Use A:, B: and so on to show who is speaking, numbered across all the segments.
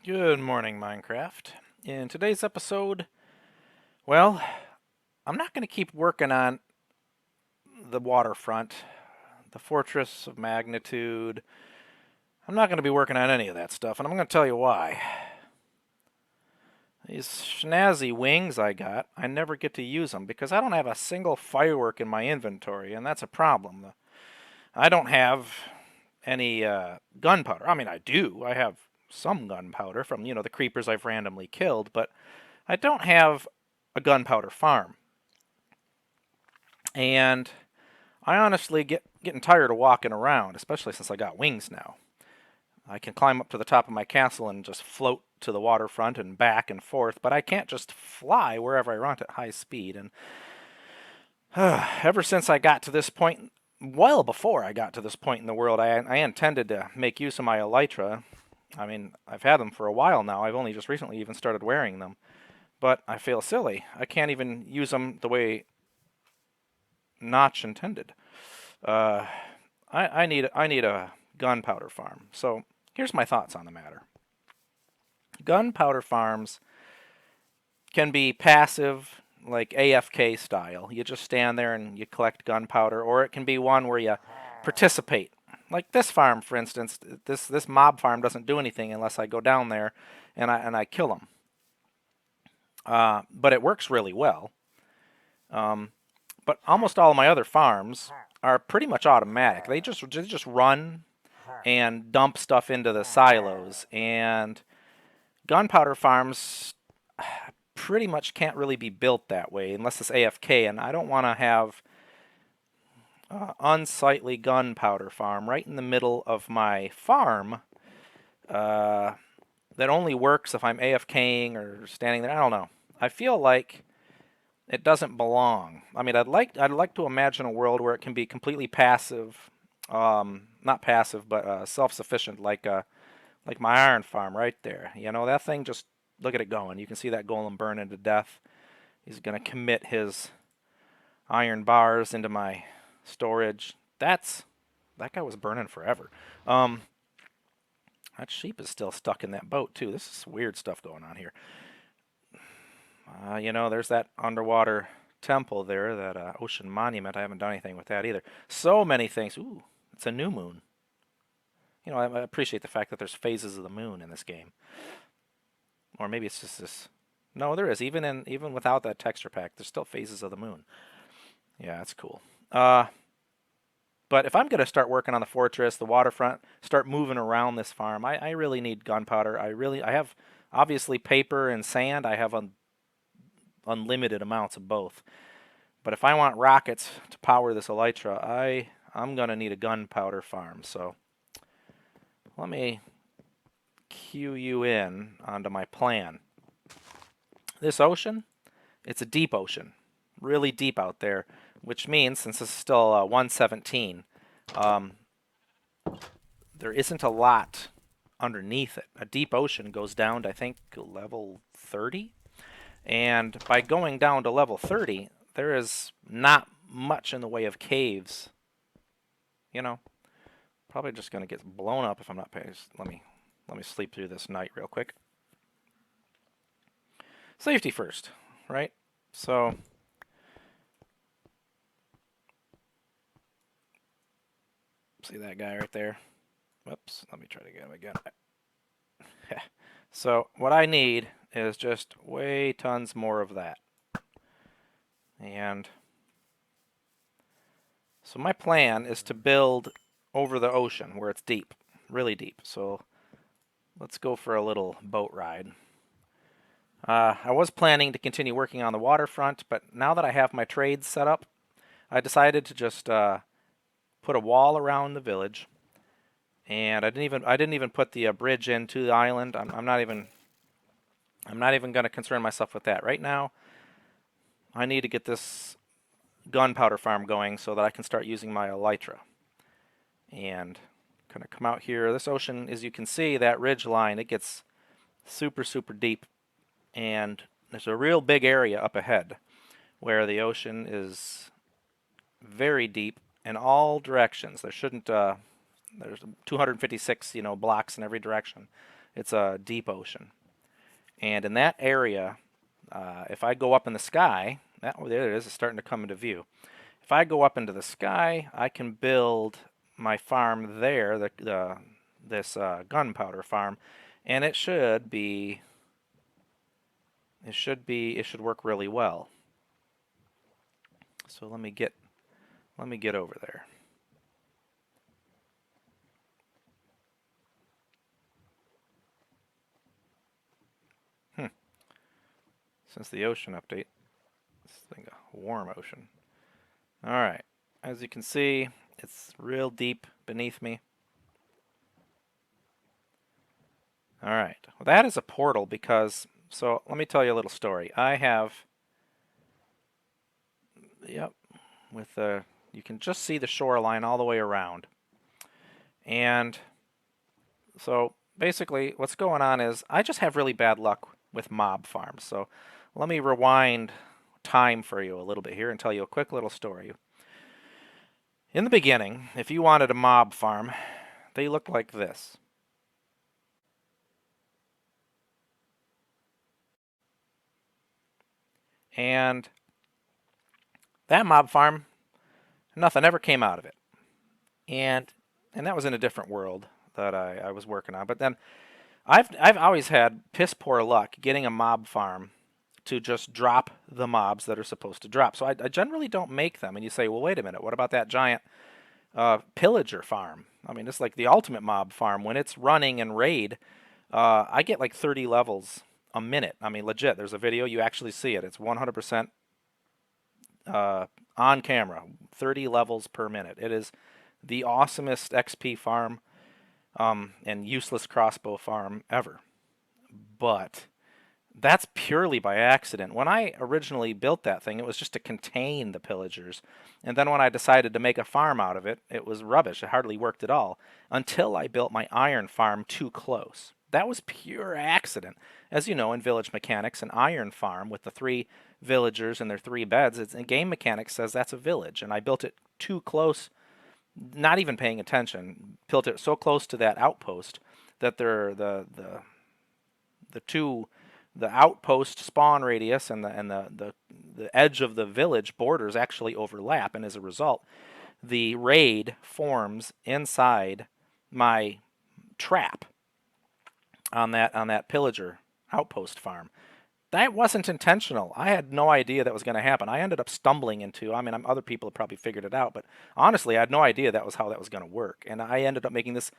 A: Good morning, Minecraft. In today's episode, well, I'm not going to keep working on the waterfront, the Fortress of Magnitude. I'm not going to be working on any of that stuff, and I'm going to tell you why. These snazzy wings I got, I never get to use them because I don't have a single firework in my inventory, and that's a problem. I don't have any gunpowder. I mean, I do. I have some gunpowder from, the creepers I've randomly killed, but I don't have a gunpowder farm. And I honestly getting tired of walking around, especially since I got wings now. I can climb up to the top of my castle and just float to the waterfront and back and forth, but I can't just fly wherever I want at high speed. And ever since I got to this point, well before I got to this point in the world, I intended to make use of my Elytra. I mean, I've had them for a while now. I've only just recently even started wearing them. But I feel silly. I can't even use them the way Notch intended. Uh, I need a gunpowder farm. So here's my thoughts on the matter. Gunpowder farms can be passive, like AFK style. You just stand there and you collect gunpowder, or it can be one where you participate. Like this farm, for instance, this mob farm doesn't do anything unless I go down there and I kill them. But it works really well. But almost all of my other farms are pretty much automatic. They just run and dump stuff into the silos. And gunpowder farms pretty much can't really be built that way unless it's AFK. And I don't want to have unsightly gunpowder farm right in the middle of my farm. That only works if I'm AFKing or standing there. I don't know. I feel like it doesn't belong. I mean, I'd like to imagine a world where it can be completely passive, not passive, but self-sufficient, like my iron farm right there. You know, that thing just look at it going. You can see that golem burning to death. He's gonna commit his iron bars into my storage. That guy was burning forever. That sheep is still stuck in that boat too. This is weird stuff going on here. There's that underwater temple there, that ocean monument. I haven't done anything with that either. So many things. Ooh, it's a new moon. I appreciate the fact that there's phases of the moon in this game. Or maybe it's just this. No, there is. Even without that texture pack, there's still phases of the moon. Yeah, that's cool. But if I'm going to start working on the fortress, the waterfront, start moving around this farm, I really need gunpowder. I have obviously paper and sand. I have unlimited amounts of both. But if I want rockets to power this Elytra, I'm going to need a gunpowder farm. So let me cue you in onto my plan. This ocean, it's a deep ocean, really deep out there, which means, since this is still 117, there isn't a lot underneath it. A deep ocean goes down to, I think, level 30. And by going down to level 30, there is not much in the way of caves. Probably just going to get blown up if I'm not paying. Let me sleep through this night real quick. Safety first, right? So see that guy right there? Whoops, let me try to get him again. So what I need is just way tons more of that. And so my plan is to build over the ocean where it's deep, really deep. So let's go for a little boat ride. I was planning to continue working on the waterfront, but now that I have my trades set up, I decided to just put a wall around the village. And I didn't even put the bridge into the island. I'm not even going to concern myself with that right now. I need to get this gunpowder farm going so that I can start using my Elytra. And kind of come out here. This ocean, as you can see, that ridge line, it gets super, super deep. And there's a real big area up ahead where the ocean is very deep in all directions. There's 256, blocks in every direction. It's a deep ocean. And in that area, if I go up in the sky, there it is, it's starting to come into view. If I go up into the sky, I can build my farm there, this gunpowder farm, and it should work really well. So let me get over there. Since the ocean update, this thing a warm ocean. All right, as you can see, it's real deep beneath me. All right, well, that is a portal because, so let me tell you a little story. I have, yep, with the, you can just see the shoreline all the way around. And so basically what's going on is I just have really bad luck with mob farms. So let me rewind time for you a little bit here and tell you a quick little story. In the beginning, if you wanted a mob farm, they looked like this. And that mob farm, nothing ever came out of it. And that was in a different world that I was working on. But then I've always had piss poor luck getting a mob farm to just drop the mobs that are supposed to drop. So I generally don't make them. And you say, well, wait a minute, what about that giant pillager farm? I mean, it's like the ultimate mob farm. When it's running in raid, I get like 30 levels a minute. I mean, legit. There's a video, you actually see it. It's 100% on camera, 30 levels per minute. It is the awesomest XP farm and useless crossbow farm ever. But that's purely by accident. When I originally built that thing, it was just to contain the pillagers. And then when I decided to make a farm out of it, it was rubbish. It hardly worked at all until I built my iron farm too close. That was pure accident. As you know, in village mechanics, an iron farm with the 3 villagers and their 3 beds, in game mechanics says that's a village. And I built it too close, not even paying attention. Built it so close to that outpost that the outpost spawn radius and the edge of the village borders actually overlap, and as a result, the raid forms inside my trap on that pillager outpost farm. That wasn't intentional. I had no idea that was going to happen. I ended up stumbling into, I mean, other people have probably figured it out, but honestly, I had no idea that was how that was going to work. And I ended up making this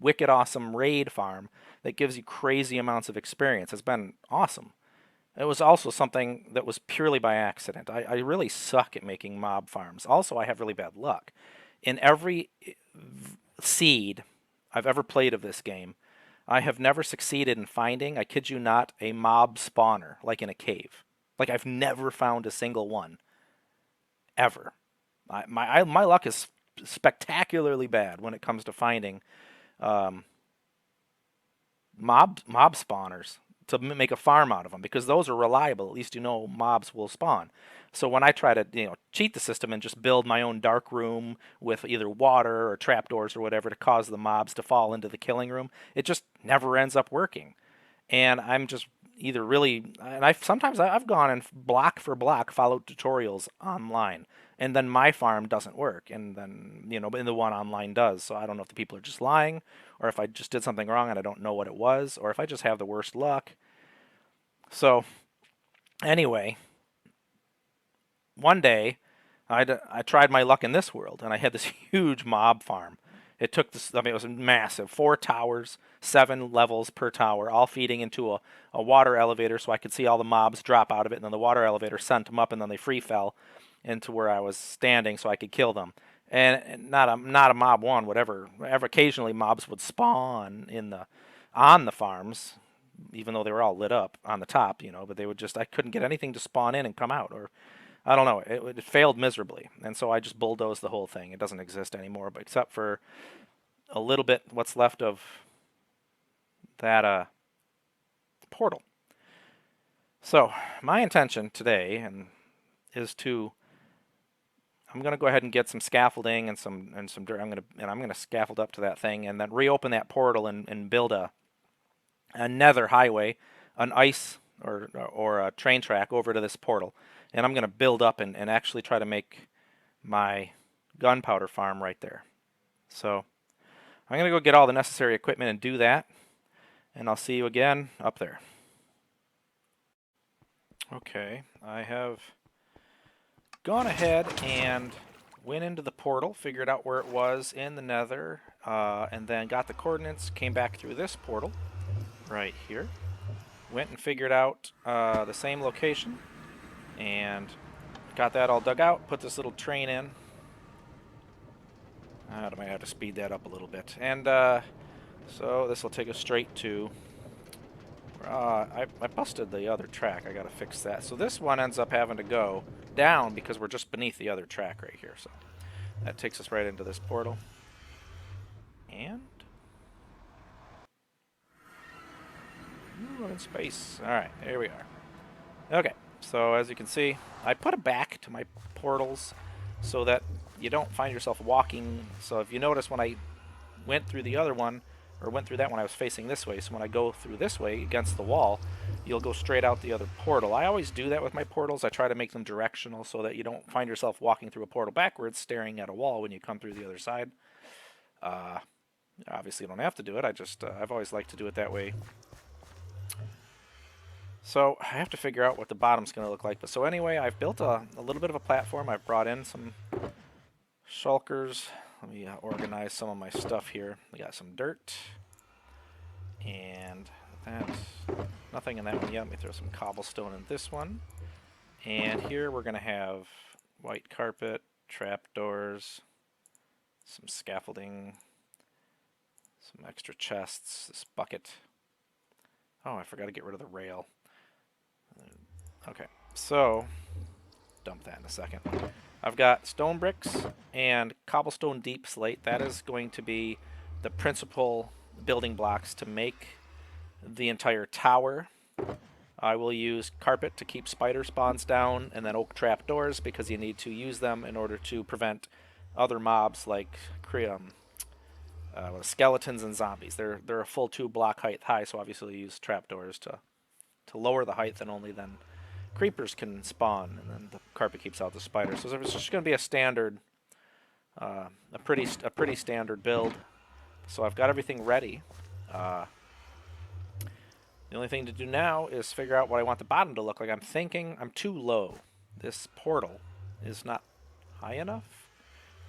A: wicked awesome raid farm that gives you crazy amounts of experience. It's been awesome. It was also something that was purely by accident. I really suck at making mob farms. Also, I have really bad luck. In every seed I've ever played of this game, I have never succeeded in finding, I kid you not, a mob spawner, like in a cave. Like, I've never found a single one. Ever. My luck is spectacularly bad when it comes to finding mob spawners to make a farm out of them, because those are reliable. At least you know mobs will spawn. So when I try to cheat the system and just build my own dark room with either water or trapdoors or whatever to cause the mobs to fall into the killing room, it just never ends up working. And I'm just either really, and sometimes I've gone and block for block followed tutorials online, and then my farm doesn't work, and then but the one online does. So I don't know if the people are just lying, or if I just did something wrong and I don't know what it was, or if I just have the worst luck. So anyway, one day I tried my luck in this world, and I had this huge mob farm. It took this, I mean, it was massive. 4 towers, 7 levels per tower, all feeding into a water elevator so I could see all the mobs drop out of it, and then the water elevator sent them up, and then they free fell into where I was standing so I could kill them. And not a mob one, whatever. Occasionally mobs would spawn on the farms, even though they were all lit up on the top, but they would just, I couldn't get anything to spawn in and come out, or I don't know. It failed miserably, and so I just bulldozed the whole thing. It doesn't exist anymore, but except for a little bit what's left of that portal. So my intention today is to, I'm going to go ahead and get some scaffolding and some dirt. I'm going to scaffold up to that thing and then reopen that portal and build a a nether highway, an ice or a train track over to this portal. And I'm going to build up and actually try to make my gunpowder farm right there. So I'm going to go get all the necessary equipment and do that. And I'll see you again up there. Okay, I have gone ahead and went into the portal, figured out where it was in the nether, and then got the coordinates, came back through this portal right here. Went and figured out the same location and got that all dug out, put this little train in. I might have to speed that up a little bit. And so this will take us straight to... I busted the other track. I got to fix that. So this one ends up having to go down because we're just beneath the other track right here. So that takes us right into this portal. And... ooh, I'm in space. Alright, here we are. Okay, so as you can see, I put a back to my portals so that you don't find yourself walking. So if you notice when I went through the other one, or went through that one, I was facing this way. So when I go through this way against the wall, you'll go straight out the other portal. I always do that with my portals. I try to make them directional so that you don't find yourself walking through a portal backwards, staring at a wall when you come through the other side. Obviously, you don't have to do it. I've always liked to do it that way. So I have to figure out what the bottom's going to look like. But so anyway, I've built a little bit of a platform. I've brought in some shulkers. Let me organize some of my stuff here. We got some dirt. And that's nothing in that one yet. Let me throw some cobblestone in this one. And here we're going to have white carpet, trapdoors, some scaffolding, some extra chests, this bucket. Oh, I forgot to get rid of the rail. Okay, so dump that in a second. I've got stone bricks and cobblestone deep slate. That is going to be the principal building blocks to make the entire tower. I will use carpet to keep spider spawns down, and then oak trap doors because you need to use them in order to prevent other mobs like skeletons and zombies. They're a full 2-block height high, so obviously you use trapdoors to lower the height, and only then creepers can spawn, and then the carpet keeps out the spiders. So it's just going to be a standard, a pretty standard build. So I've got everything ready. The only thing to do now is figure out what I want the bottom to look like. I'm thinking I'm too low. This portal is not high enough.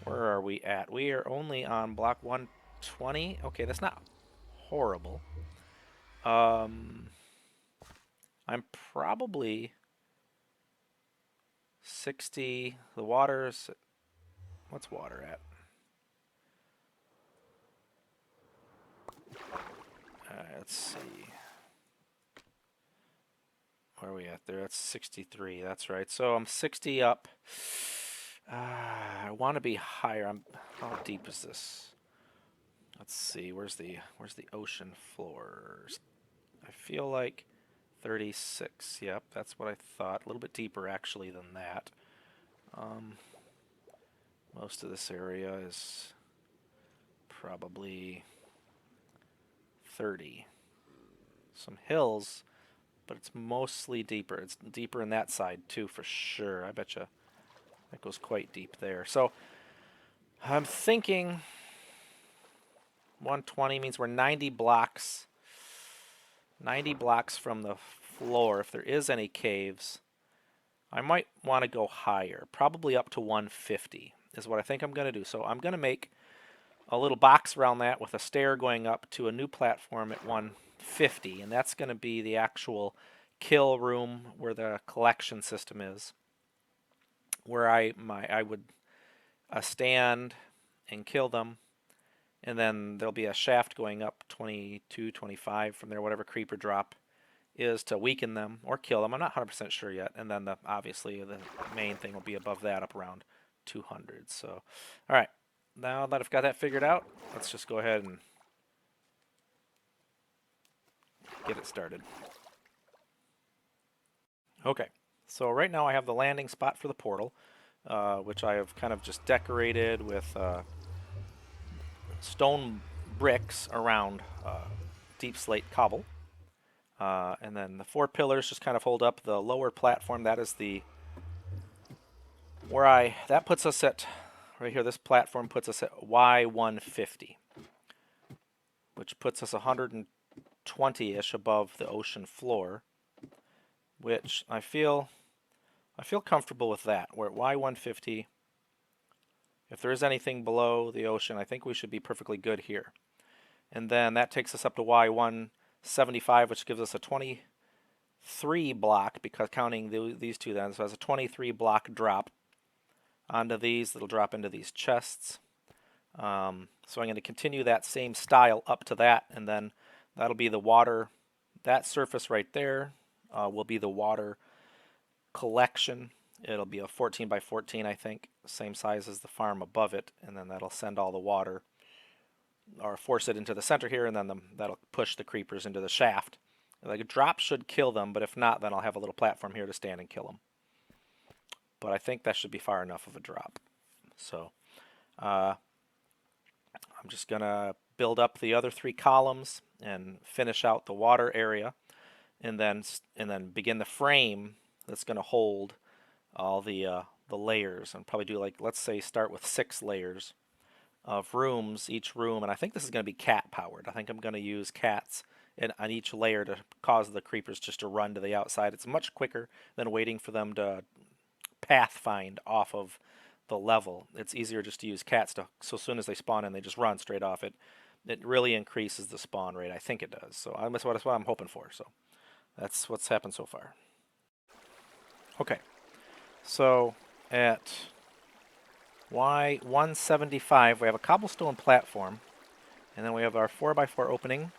A: Where are we at? We are only on block 120. Okay, that's not horrible. I'm probably 60. The water's... what's water at? Let's see. Where are we at there? That's 63. That's right. So I'm 60 up. I want to be higher. How deep is this? Let's see. Where's the ocean floor? I feel like 36. Yep, that's what I thought. A little bit deeper actually than that. Most of this area is probably 30. Some hills, but it's mostly deeper. It's deeper in that side too, for sure. I bet you that goes quite deep there. So I'm thinking 120 means we're 90 blocks. 90 blocks from the floor. If there is any caves, I might want to go higher. Probably up to 150 is what I think I'm going to do. So I'm going to make a little box around that with a stair going up to a new platform at 150, and that's going to be the actual kill room where the collection system is, where I would stand and kill them, and then there'll be a shaft going up 22, 25 from there, whatever creeper drop is, to weaken them or kill them. I'm not 100% sure yet, and then obviously the main thing will be above that, up around 200. So, all right. Now that I've got that figured out, let's just go ahead and get it started. Okay, so right now I have the landing spot for the portal, which I have kind of just decorated with stone bricks around deep slate cobble. And then the 4 pillars just kind of hold up the lower platform. That is the that puts us at right here. This platform puts us at Y150, which puts us 120-ish above the ocean floor, which I feel comfortable with that. We're at Y150. If there is anything below the ocean, I think we should be perfectly good here. And then that takes us up to Y175, which gives us a 23 block, because counting these two then. So it's a 23 block drop onto these. It'll drop into these chests. So I'm going to continue that same style up to that, and then that'll be the water. That surface right there will be the water collection. It'll be a 14 by 14, I think, same size as the farm above it, and then that'll send all the water, or force it into the center here, and then that'll push the creepers into the shaft. Like a drop should kill them, but if not, then I'll have a little platform here to stand and kill them. But I think that should be far enough of a drop. So I'm just going to build up the other 3 columns and finish out the water area, and then begin the frame that's going to hold all the layers, and probably do, like, let's say start with 6 layers of rooms, each room, and I think this is going to be cat powered. I think I'm going to use cats on each layer to cause the creepers just to run to the outside. It's much quicker than waiting for them to pathfind off of the level. It's easier just to use cats so as soon as they spawn in, they just run straight off it. It really increases the spawn rate. I think it does. So that's what I'm hoping for. So that's what's happened so far. Okay, so at Y175 we have a cobblestone platform, and then we have our 4x4 opening.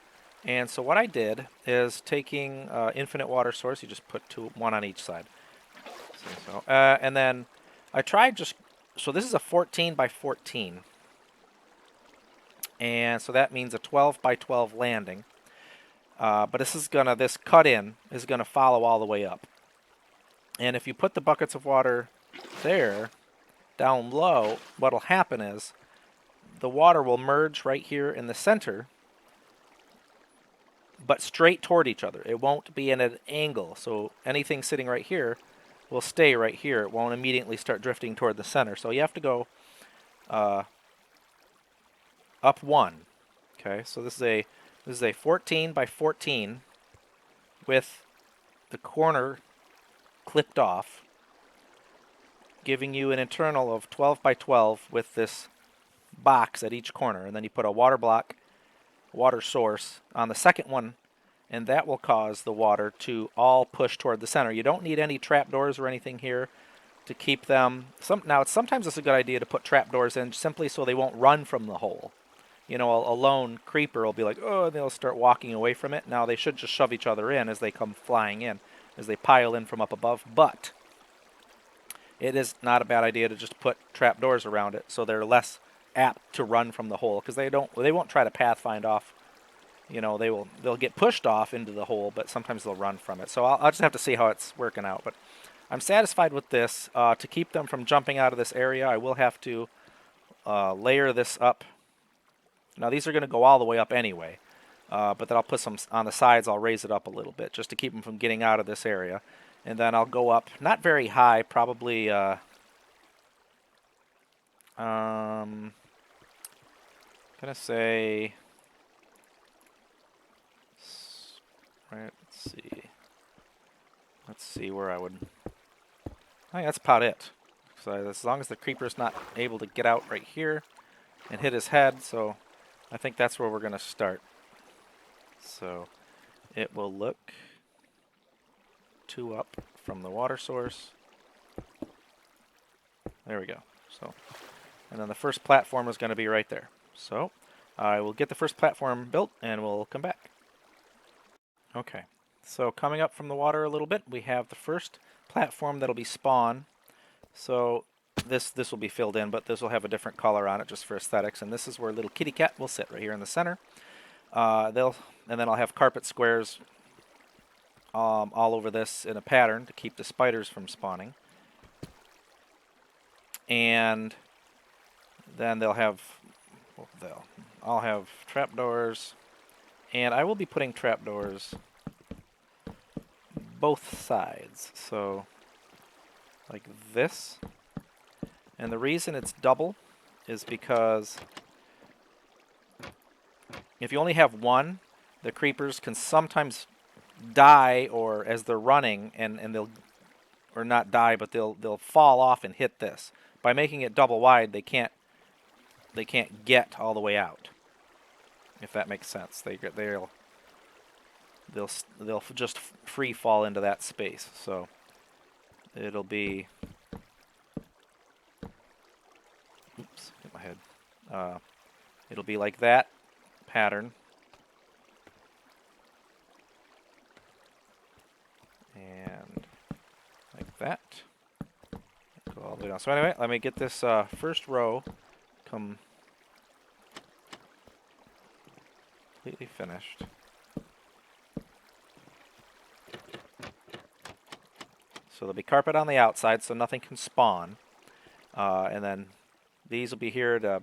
A: And so what I did is taking infinite water source. You just put one on each side. And then I tried so this is a 14 by 14. And so that means a 12 by 12 landing. But this cut in is gonna follow all the way up. And if you put the buckets of water there, down low, what'll happen is the water will merge right here in the center, but straight toward each other. It won't be at an angle. So anything sitting right here will stay right here. It won't immediately start drifting toward the center. So you have to go up 1. Okay, so this is a 14 by 14 with the corner clipped off, giving you an internal of 12 by 12 with this box at each corner. And then you put a water source on the second one, and that will cause the water to all push toward the center. You don't need any trapdoors or anything here to keep them. Sometimes it's a good idea to put trapdoors in simply so they won't run from the hole. You know, a lone creeper will be like, oh, they'll start walking away from it. Now they should just shove each other in as they come flying in, as they pile in from up above. But it is not a bad idea to just put trapdoors around it so they're less apt to run from the hole, because they won't try to pathfind off. You know, they'll get pushed off into the hole, but sometimes they'll run from it. So I'll just have to see how it's working out. But I'm satisfied with this. To keep them from jumping out of this area, I will have to layer this up. Now these are going to go all the way up anyway, but then I'll put some on the sides. I'll raise it up a little bit just to keep them from getting out of this area. And then I'll go up, not very high, probably gonna say, right, let's see where I would, I think that's about it. So as long as the creeper's not able to get out right here and hit his head, so I think that's where we're gonna start. So it will look 2 up from the water source. There we go. So, and then the first platform is going to be right there. So I will get the first platform built and we'll come back. Okay, so coming up from the water a little bit, we have the first platform that'll be spawn. So this will be filled in, but this will have a different color on it just for aesthetics. And this is where little kitty cat will sit, right here in the center. And then I'll have carpet squares all over this in a pattern to keep the spiders from spawning. And then I'll have trapdoors, and I will be putting trapdoors both sides. So, like this. And the reason it's double is because if you only have one, the creepers can sometimes die, or as they're running, and they'll, or not die, but they'll fall off and hit this. By making it double wide, they can't get all the way out. If that makes sense, they'll just free fall into that space. So it'll be, oops, hit my head. It'll be like that pattern, and like that. Go all the way down. So anyway, let me get this first row completely finished. So there'll be carpet on the outside, so nothing can spawn. And then these will be here to,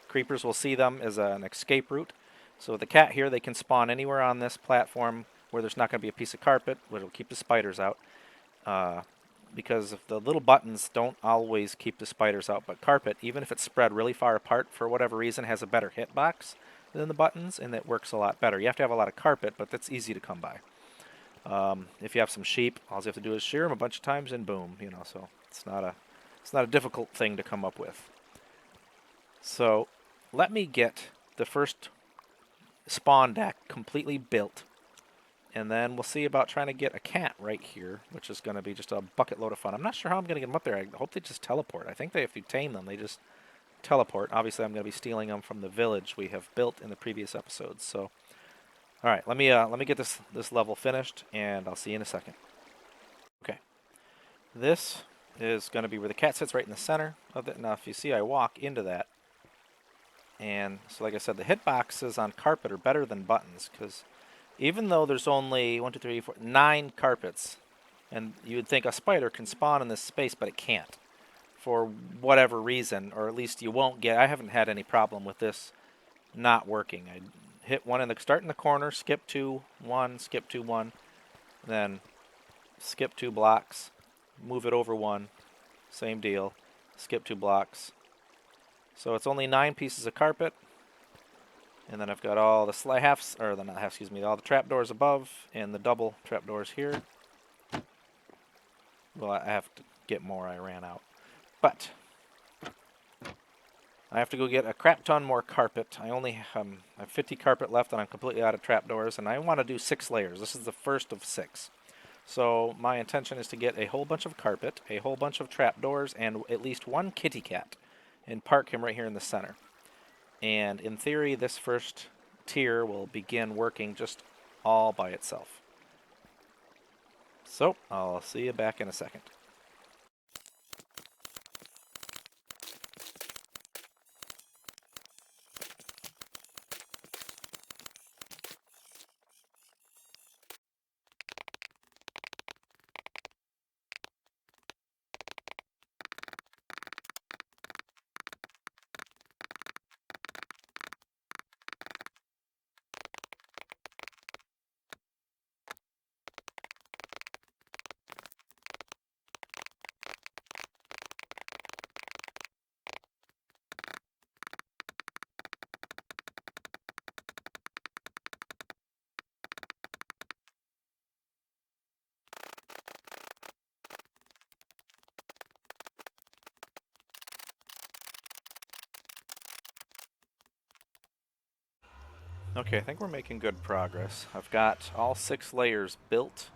A: creepers will see them as an escape route. So with the cat here, they can spawn anywhere on this platform where there's not going to be a piece of carpet, which will keep the spiders out. Because if the little buttons don't always keep the spiders out, but carpet, even if it's spread really far apart for whatever reason, has a better hitbox than the buttons, and it works a lot better. You have to have a lot of carpet, but that's easy to come by. If you have some sheep, all you have to do is shear them a bunch of times and boom, you know. So it's not a difficult thing to come up with. So let me get the first spawn deck completely built, and then we'll see about trying to get a cat right here, which is going to be just a bucket load of fun. I'm not sure how I'm going to get them up there. I hope they just teleport. I think they, if you tame them, they just teleport. Obviously, I'm going to be stealing them from the village we have built in the previous episodes. So, all right, let me get this level finished, and I'll see you in a second. Okay, this is going to be where the cat sits, right in the center of it. Now, if you see, I walk into that, and so like I said, the hitboxes on carpet are better than buttons, because even though there's only 1, 2, 3, 4, 9 carpets, and you would think a spider can spawn in this space, but it can't, for whatever reason, or at least you won't get. I haven't had any problem with this not working. I hit one in the start in the corner, skip 2, 1, skip 2, 1, then skip 2 blocks, move it over 1, same deal, skip 2 blocks. So it's only 9 pieces of carpet, and then I've got all the all the trapdoors above and the double trapdoors here. Well, I have to get more. I ran out, but I have to go get a crap ton more carpet. I only have 50 carpet left, and I'm completely out of trapdoors, and I want to do 6 layers. This is the first of 6. So my intention is to get a whole bunch of carpet, a whole bunch of trapdoors, and at least 1 kitty cat, and park him right here in the center. And in theory, this first tier will begin working just all by itself. So I'll see you back in a second. Okay, I think we're making good progress. I've got all 6 layers built,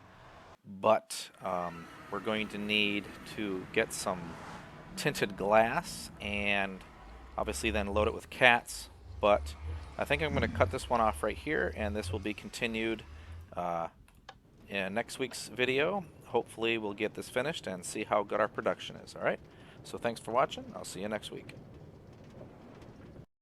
A: but we're going to need to get some tinted glass and obviously then load it with cats. But I think I'm going to cut this one off right here, and this will be continued in next week's video. Hopefully we'll get this finished and see how good our production is. All right, so thanks for watching. I'll see you next week.